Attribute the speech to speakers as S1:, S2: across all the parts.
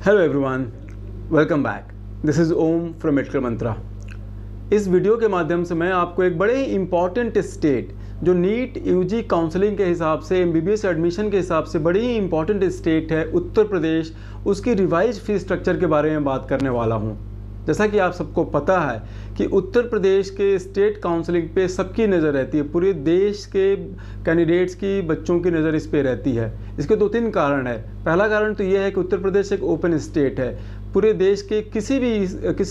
S1: Hello everyone, welcome back. This is Om from Medical Mantra. इस video के माध्यम से मैं आपको एक बड़े ही इम्पॉर्टेंट स्टेट जो नीट यूजी काउंसलिंग के हिसाब से एमबीबीएस एडमिशन के हिसाब से बड़ी ही इम्पॉर्टेंट स्टेट है उत्तर प्रदेश, उसकी रिवाइज फीस स्ट्रक्चर के बारे में बात करने वाला हूँ। जैसा कि आप सबको पता है कि उत्तर प्रदेश के स्टेट काउंसलिंग पे सबकी नज़र रहती है, पूरे देश के कैंडिडेट्स की, बच्चों की नज़र इस पे रहती है। इसके दो तीन कारण है। पहला कारण तो ये है कि उत्तर प्रदेश एक ओपन स्टेट है, पूरे देश के किसी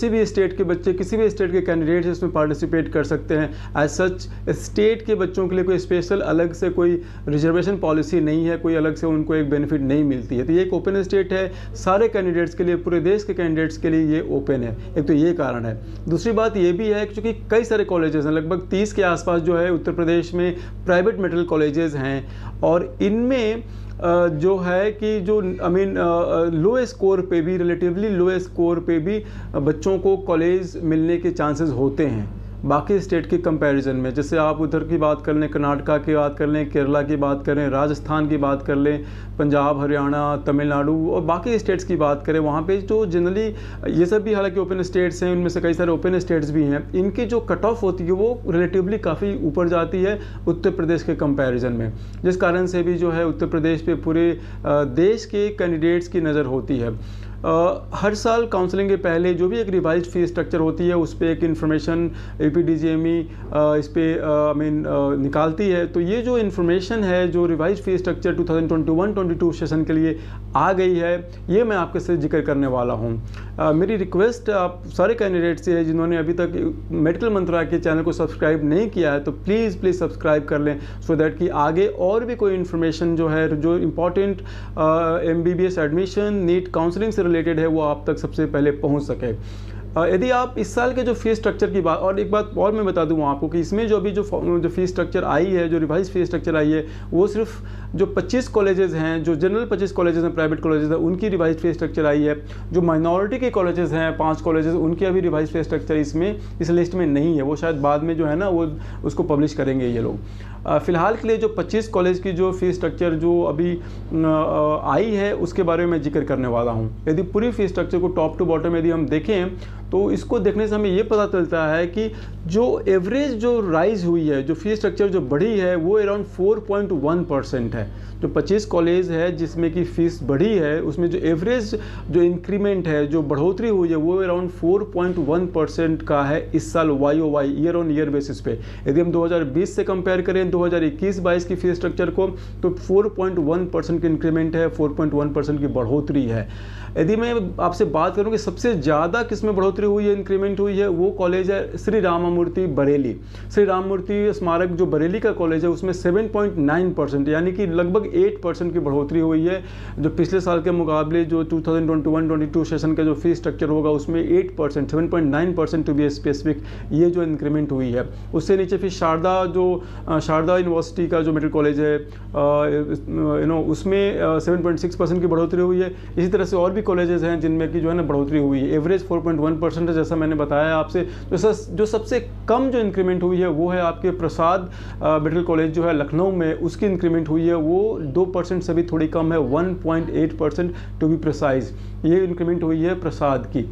S1: भी स्टेट के बच्चे, किसी भी स्टेट के कैंडिडेट्स इसमें पार्टिसिपेट कर सकते हैं। एज सच स्टेट के बच्चों के लिए कोई स्पेशल अलग से कोई रिजर्वेशन पॉलिसी नहीं है, कोई अलग से उनको एक बेनिफिट नहीं मिलती है। तो ये एक ओपन स्टेट है, सारे कैंडिडेट्स के लिए, पूरे देश के कैंडिडेट्स के लिए ये ओपन है। एक तो ये कारण है। दूसरी बात ये भी है कि चूँकि कई सारे कॉलेजेस हैं, लगभग 30 के आसपास जो है उत्तर प्रदेश में प्राइवेट मेडिकल कॉलेजेस हैं, और इनमें जो है कि जो लो स्कोर पे भी, रिलेटिवली लो स्कोर पे भी बच्चों को कॉलेज मिलने के चांसेस होते हैं बाकी स्टेट के कंपैरिजन में। जैसे आप उधर की बात कर लें, कर्नाटका की बात कर लें, केरला की बात करें, राजस्थान की बात कर लें, पंजाब, हरियाणा, तमिलनाडु और बाकी स्टेट्स की बात करें, वहाँ पे जो जनरली ये सब भी हालांकि ओपन स्टेट्स हैं, उनमें से कई सारे ओपन स्टेट्स भी हैं, इनकी जो कट ऑफ होती है वो रिलेटिवली काफ़ी ऊपर जाती है उत्तर प्रदेश के कंपैरिजन में, जिस कारण से भी जो है उत्तर प्रदेश पे पूरे देश के कैंडिडेट्स की नज़र होती है। हर साल काउंसलिंग के पहले जो भी एक रिवाइज फीस स्ट्रक्चर होती है उस पर एक इन्फॉर्मेशन APDGME इस पर निकालती है। तो ये जो इन्फॉर्मेशन है, जो रिवाइज फीस स्ट्रक्चर 2021-22 सेशन के लिए आ गई है, ये मैं आपके साथ जिक्र करने वाला हूँ। मेरी रिक्वेस्ट आप सारे कैंडिडेट से है जिन्होंने अभी तक मेडिकल मंत्रा के चैनल को सब्सक्राइब नहीं किया है तो प्लीज़ सब्सक्राइब कर लें, सो दैट कि आगे और भी कोई इन्फॉर्मेशन जो है, जो important MBBS admission NEET counselling से रिलेटेड है, वो आप तक सबसे पहले पहुंच सके। यदि आप इस साल के जो फीस स्ट्रक्चर की बात, और एक बात और मैं बता दूं आपको कि इसमें जो अभी जो फीस स्ट्रक्चर आई है, जो रिवाइज फीस स्ट्रक्चर आई है, वो सिर्फ जो 25 कॉलेजेस हैं, जो जनरल 25 कॉलेजेस हैं, प्राइवेट कॉलेजेस हैं, उनकी रिवाइज फीस स्ट्रक्चर आई है। जो माइनॉरिटी के कॉलेजेस हैं, 5 कॉलेजेस, उनकी अभी रिवाइज फीस स्ट्रक्चर इसमें इस लिस्ट में नहीं है। वो शायद बाद में जो है ना वो उसको पब्लिश करेंगे ये लोग। फ़िलहाल के लिए जो 25 कॉलेज की जो फीस स्ट्रक्चर जो अभी आई है उसके बारे में मैं जिक्र करने वाला हूँ। यदि पूरी फीस स्ट्रक्चर को टॉप टू बॉटम यदि हम देखें तो इसको देखने से हमें ये पता चलता है कि जो एवरेज जो राइज हुई है, जो फीस स्ट्रक्चर जो बढ़ी है, वो अराउंड 4.1% है। जो 25 कॉलेज है जिसमें की फ़ीस बढ़ी है, उसमें जो एवरेज जो इंक्रीमेंट है, जो बढ़ोतरी हुई है, वो अराउंड 4.1% का है इस साल YOY, year on year basis पे। यदि हम 2020 से कंपेयर करें 2021-22 की फीस स्ट्रक्चर को, तो 4.1% की इंक्रीमेंट है, 4.1% की बढ़ोतरी है। यदि मैं आपसे बात करूं कि सबसे ज़्यादा किस में बढ़ोतरी हुई है, इंक्रीमेंट हुई है, वो कॉलेज है श्री रामामूर्ति बरेली। श्री रामामूर्ति स्मारक जो बरेली का कॉलेज है उसमें 7.9%, यानी कि लगभग 8% की बढ़ोतरी हुई है। जो पिछले साल के मुकाबले जो 2021-22 सेशन का जो फीस स्ट्रक्चर होगा उसमें 8%, 7.9% टू बी स्पेसिफिक, ये जो इंक्रीमेंट हुई है। उससे नीचे फिर शारदा यूनिवर्सिटी का जो मेडिकल कॉलेज है उसमें 7.6% की बढ़ोतरी हुई है। इसी तरह से और भी कॉलेजेस हैं जिनमें की जो है ना बढ़ोतरी हुई है। एवरेज 4.1% है, जैसा मैंने बताया आपसे। जो सबसे कम जो इंक्रीमेंट हुई है वो है आपके प्रसाद मेडिकल कॉलेज जो है लखनऊ में, उसकी इंक्रीमेंट हुई है, वो 2% से भी थोड़ी कम है, 1.8% टू बी प्रिसाइज, ये इंक्रीमेंट हुई है प्रसाद की।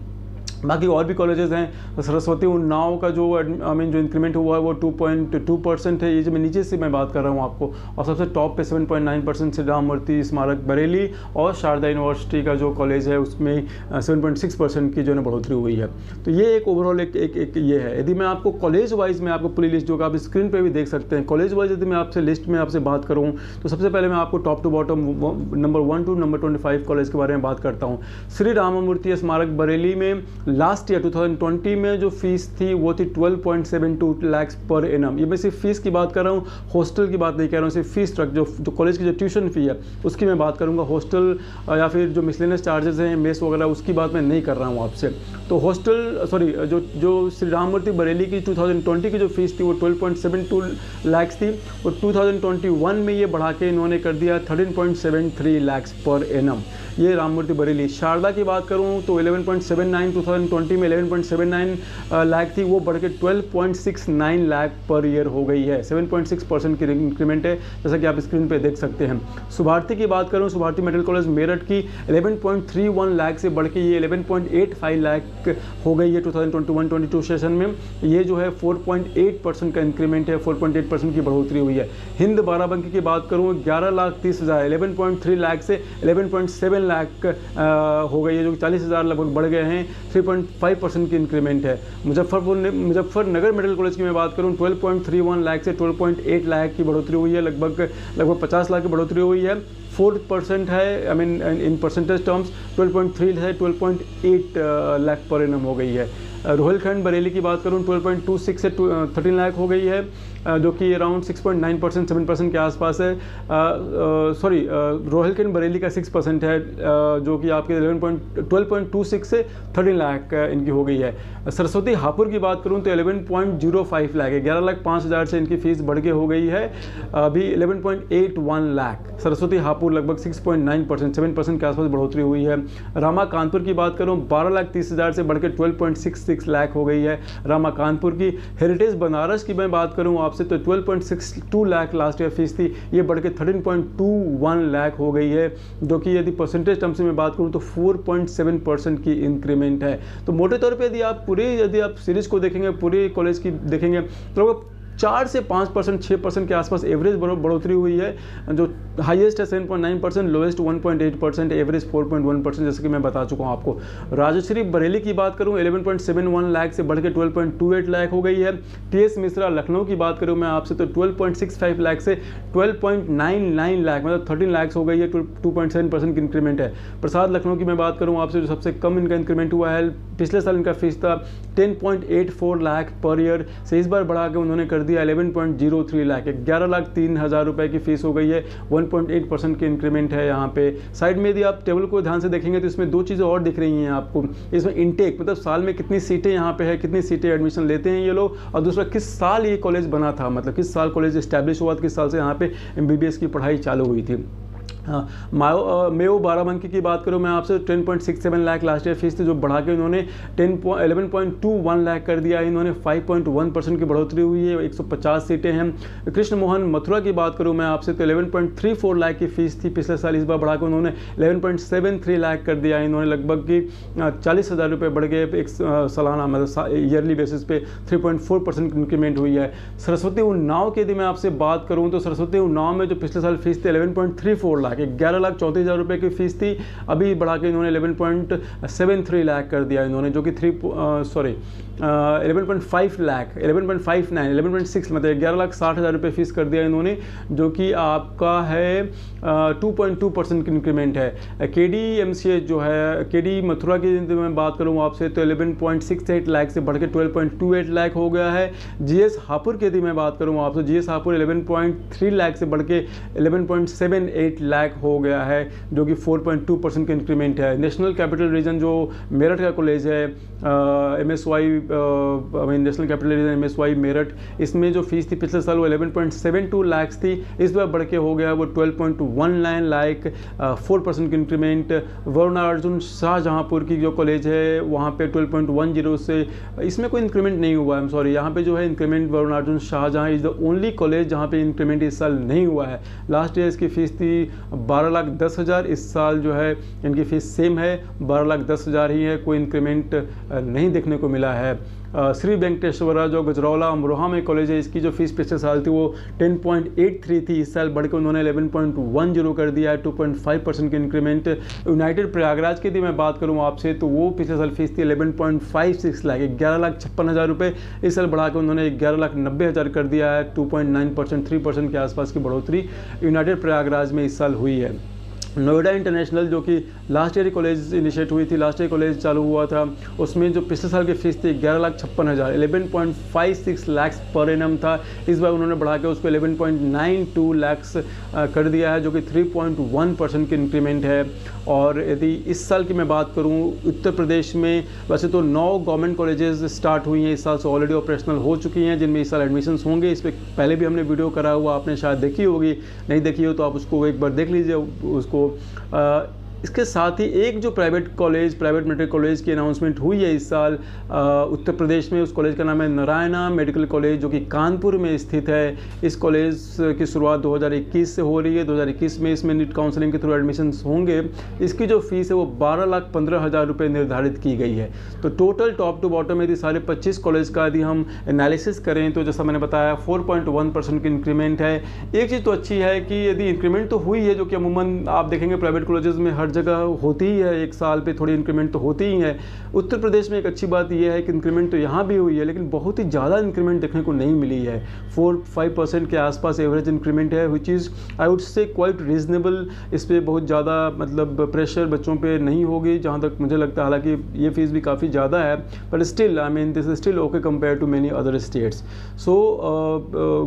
S1: बाकी और भी कॉलेजेस हैं। सरस्वती उन्नाव का जो जो इंक्रीमेंट हुआ है वो 2.2% है। ये जो मैं नीचे से मैं बात कर रहा हूँ आपको, और सबसे टॉप पे 7.9% श्री रामामूर्ति स्मारक बरेली, और शारदा यूनिवर्सिटी का जो कॉलेज है उसमें 7.6% की जो है बढ़ोतरी हुई है। तो ये एक ओवरऑल एक ये है। यदि मैं आपको कॉलेज वाइज में आपको पूरी लिस्ट जो आप स्क्रीन पर भी देख सकते हैं, कॉलेज वाइज यदि मैं आपसे लिस्ट में आपसे बात करूँ तो सबसे पहले मैं आपको top to bottom number 1 to number 25 college के बारे में बात करता हूँ। श्री रामामूर्ति स्मारक बरेली में लास्ट ईयर 2020 में जो फीस थी वो थी 12.72 लाख पर एनम। ये मैं सिर्फ फीस की बात कर रहा हूँ, हॉस्टल की बात नहीं कर रहा हूँ। सिर्फ फीस जो कॉलेज की जो ट्यूशन फी है उसकी मैं बात करूँगा। हॉस्टल या फिर जो मिसलेनियस चार्जेस हैं, मेस वगैरह, उसकी बात मैं नहीं कर रहा हूँ आपसे। तो जो श्री रामामूर्ति बरेली की 2020 की जो फीस थी वो 12.72 लाख थी, और 2021 में ये बढ़ा के इन्होंने कर दिया 13.73 लाख पर एनम। ये रामामूर्ति बरेली। शारदा की बात करूँ तो 11.79 2020 में 11.79 लाख थी, वो बढ़ के 12.69 लाख पर ईयर हो गई है। 7.6% की इंक्रीमेंट है, जैसा कि आप स्क्रीन पे देख सकते हैं। सुभारती की बात करूँ, सुभारती मेडिकल कॉलेज मेरठ की 11.31 लाख से बढ़ के ये 11.85 लाख हो गई है 2021-22 सेशन में। ये जो है 4.8% का इंक्रीमेंट है, 4.8% की बढ़ोतरी हुई है। हिंद बाराबंकी की बात करूँ 11,30,000 11.3 लाख से 11.7 लाख हो गई है, जो कि 40,000 लगभग बढ़ गए हैं। 3.5% की इंक्रीमेंट है। मुजफ्फरनगर मेडिकल कॉलेज की मैं बात करूँ 12.31 लाख से 12.8 लाख की बढ़ोतरी हुई है, लगभग 50 लाख की बढ़ोतरी हुई है। 4% है, I mean in percentage terms 12.3 है, 12.8 लाख पर एनम हो गई है। रोहिलखंड बरेली की बात करूँ 12.26 से 13 लाख हो गई है, जो कि अराउंड 6.9% 7% के आसपास है। सॉरी, रोहिलखंड बरेली का 6% है, जो कि आपके 12.26 से 13 लाख इनकी हो गई है। सरस्वती हापुड़ की बात करूं तो 11.05 लाख है, 11,05,000 से इनकी फीस बढ़ के हो गई है अभी 11.81 लाख। सरस्वती हापुड़ लगभग 6.9% 7% के आसपास बढ़ोतरी हुई है। रामा कानपुर की बात करूं 12,30,000 से बढ़ के 12.66 लाख हो गई है रामा कानपुर की। हेरिटेज बनारस की मैं बात करूं आपसे तो 12.62 लाख लास्ट ईयर फीस थी, ये बढ़ के 13.21 लाख हो गई है, जो कि यदि परसेंटेज टर्म से मैं बात करूं तो 4.7% की इंक्रीमेंट है। तो मोटे तौर पे यदि आप सीरीज को देखेंगे, पूरे कॉलेज की देखेंगे तो 4 से 5% 6% के आसपास एवरेज बढ़ोतरी हुई है, जो हाईएस्ट है 7.9%, लोएस्ट 1.8%, एवरेज 4.1%, जैसे कि मैं बता चुका हूँ आपको। राजश्री बरेली की बात करूँ 11.71 लाख से बढ़ के 12.28 लाख हो गई है। TS मिश्रा लखनऊ की बात करूँ मैं आपसे तो 12.65 लाख से 12.99 लाख, मतलब 13 लाख हो गई है, 2.7% की इंक्रीमेंट है। प्रसाद लखनऊ की मैं बात करूँ आपसे, जो सबसे कम इनका इंक्रीमेंट हुआ है, पिछले साल इनका फीस था 10.84 लाख पर ईयर से इस बार बढ़ा के उन्होंने कर दिया 11.03 लाख, 11,03,000 रुपए की फीस हो गई है। 1.8% की इंक्रीमेंट है यहाँ पे। साइड में यदि आप टेबल को ध्यान से देखेंगे तो इसमें दो चीज़ें और दिख रही हैं आपको। इसमें इनटेक, मतलब साल में कितनी सीटें यहाँ पे है, कितनी सीटें एडमिशन लेते हैं ये लोग, और दूसरा किस साल ये कॉलेज बना था, मतलब किस साल कॉलेज इस्टेब्लिश हुआ था, किस साल से यहाँ पे MBBS की पढ़ाई चालू हुई थी। मेयो बाराबंकी की बात करूँ मैं आपसे 10.67 लाख लास्ट ईयर फीस थी, जो बढ़ा के इन्होंने 11.21 लाख कर दिया है। इन्होंने 5.1% की बढ़ोतरी हुई है, 150 सीटें हैं। कृष्ण मोहन मथुरा की बात करूँ मैं आपसे तो 11.34 लाख की फीस थी पिछले साल, इस बार बढ़ा के उन्होंने 11.73 लाख कर दिया है। इन्होंने लगभग की 40,000 रुपये बढ़ गए एक सालाना, मतलब ईयरली बेसिस पे 3.4% की इंक्रीमेंट हुई है। सरस्वती उन्नाव की यदि मैं आपसे बात करूँ तो सरस्वती उन्नाव में जो पिछले साल फीस थी 11.34 लाख, 11,34,000 रुपये की फीस थी, अभी बढ़ा के इन्होंने 11.73 लाख कर दिया इन्होंने, जो कि 11.5 लाख 11.59 11.6 मतलब 11,60,000 रुपये फीस कर दिया इन्होंने, जो कि आपका है 2.2% की इंक्रीमेंट है। KD जो है, KD मथुरा की मैं बात करूँ आपसे तो 11.68 लाख से बढ़ के 12.28 लाख हो गया है। GS हापुड़ की यदि मैं बात करूँ आपसे, GS हापुड़ 11.3 लाख से बढ़ के 11.78 लाख हो गया है, जो कि 4.2% का इंक्रीमेंट है। नेशनल कैपिटल रीजन जो मेरठ का कॉलेज है, MSY national capital region MSY Meerut, इसमें जो फीस थी पिछले साल वो 11.72 लाख थी, इस बार बढ़ के हो गया वो 12.19 लाख, 4% की इंक्रीमेंट। वरुणार्जुन शाहजहाँपुर की जो कॉलेज है वहाँ पे 12.10 से, इसमें कोई इंक्रीमेंट नहीं हुआ है, I'm sorry, यहाँ पे जो है increment Varunarjun Shahjahan is the only college जहाँ पे इंक्रीमेंट इस साल नहीं हुआ है। लास्ट ईयर इसकी फीस थी 12,10,000, इस साल जो है इनकी फीस सेम है 12,10,000 ही है, कोई इंक्रीमेंट नहीं देखने को मिला है। श्री वेंकटेश्वरा जो गजरौला अमरोहा में कॉलेज है, इसकी जो फीस पिछले साल थी वो 10.83 थी, इस साल बढ़ के उन्होंने 11.10 कर दिया है, 2.5% की इंक्रीमेंट। यूनाइटेड प्रयागराज की यदि मैं बात करूँ आपसे तो वो पिछले साल फीस थी 11.56 लाख, 11,56,000 रुपये, इस साल बढ़ा के उन्होंने 11,90,000 कर दिया है, 2.9% 3% के आसपास की बढ़ोतरी यूनाइटेड प्रयागराज में इस साल हुई है। नोएडा इंटरनेशनल जो कि लास्ट ईयर कॉलेज इनिशिएट हुई थी, लास्ट ईयर कॉलेज चालू हुआ था, उसमें जो पिछले साल की फीस थी 11,56,000, 11.56 लाख पर एनम था, इस बार उन्होंने बढ़ा के उसको 11.92 लाख कर दिया है, जो कि 3.1% की इंक्रीमेंट है। और यदि इस साल की मैं बात करूं, उत्तर प्रदेश में वैसे तो 9 गवर्नमेंट कॉलेजेस स्टार्ट हुई हैं इस साल से, ऑलरेडी ऑपरेशनल हो चुकी हैं, जिनमें इस साल एडमिशन्स होंगे। इस पर पहले भी हमने वीडियो करा हुआ, आपने शायद देखी होगी, नहीं देखी हो तो आप उसको एक बार देख लीजिए उसको। इसके साथ ही एक जो प्राइवेट मेडिकल कॉलेज की अनाउंसमेंट हुई है इस साल उत्तर प्रदेश में, उस कॉलेज का नाम है नारायणा मेडिकल कॉलेज, जो कि कानपुर में स्थित है। इस कॉलेज की शुरुआत 2021 से हो रही है। 2021 में इसमें नीट काउंसलिंग के थ्रू एडमिशन होंगे। इसकी जो फीस है वो 12,15,000 रुपये निर्धारित की गई है। तो टोटल टॉप टू बॉटम यदि सारे 25 कॉलेज का यदि हम एनालिसिस करें तो जैसा मैंने बताया 4.1% की इंक्रीमेंट है। एक चीज़ तो अच्छी है कि यदि इंक्रीमेंट तो हुई है, जो कि अमूमन आप देखेंगे प्राइवेट कॉलेजेस में हर जगह होती ही है, एक साल पे थोड़ी इंक्रीमेंट तो होती ही है। उत्तर प्रदेश में एक अच्छी बात यह है कि इंक्रीमेंट तो यहाँ भी हुई है, लेकिन बहुत ही ज़्यादा इंक्रीमेंट देखने को नहीं मिली है। 4-5% के आसपास एवरेज इंक्रीमेंट है, which is I would say quite reasonable. इस पर बहुत ज़्यादा मतलब प्रेशर बच्चों पे नहीं होगी जहाँ तक मुझे लगता है। हालांकि ये फीस भी काफ़ी ज़्यादा है, but still I mean this is still okay compare to many other states. So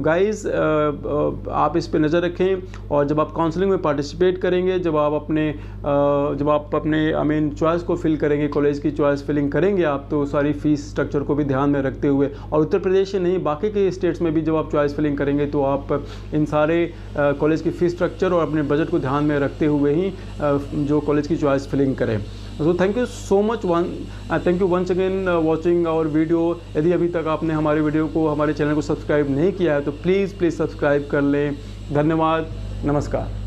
S1: guys आप इस पर नज़र रखें, और जब आप काउंसलिंग में पार्टिसिपेट करेंगे, जब आप अपने आई मीन चॉइस को फिल करेंगे, कॉलेज की चॉइस फिलिंग करेंगे आप, तो सारी फीस स्ट्रक्चर को भी ध्यान में रखते हुए, और उत्तर प्रदेश ही नहीं बाकी के स्टेट्स में भी जब आप चॉइस फिलिंग करेंगे तो आप इन सारे कॉलेज की फीस स्ट्रक्चर और अपने बजट को ध्यान में रखते हुए ही जो कॉलेज की चॉइस फिलिंग करें। So thank you so much thank you once again watching our video. यदि अभी तक आपने हमारे वीडियो को, हमारे चैनल को सब्सक्राइब नहीं किया है तो प्लीज़ सब्सक्राइब कर लें। धन्यवाद, नमस्कार।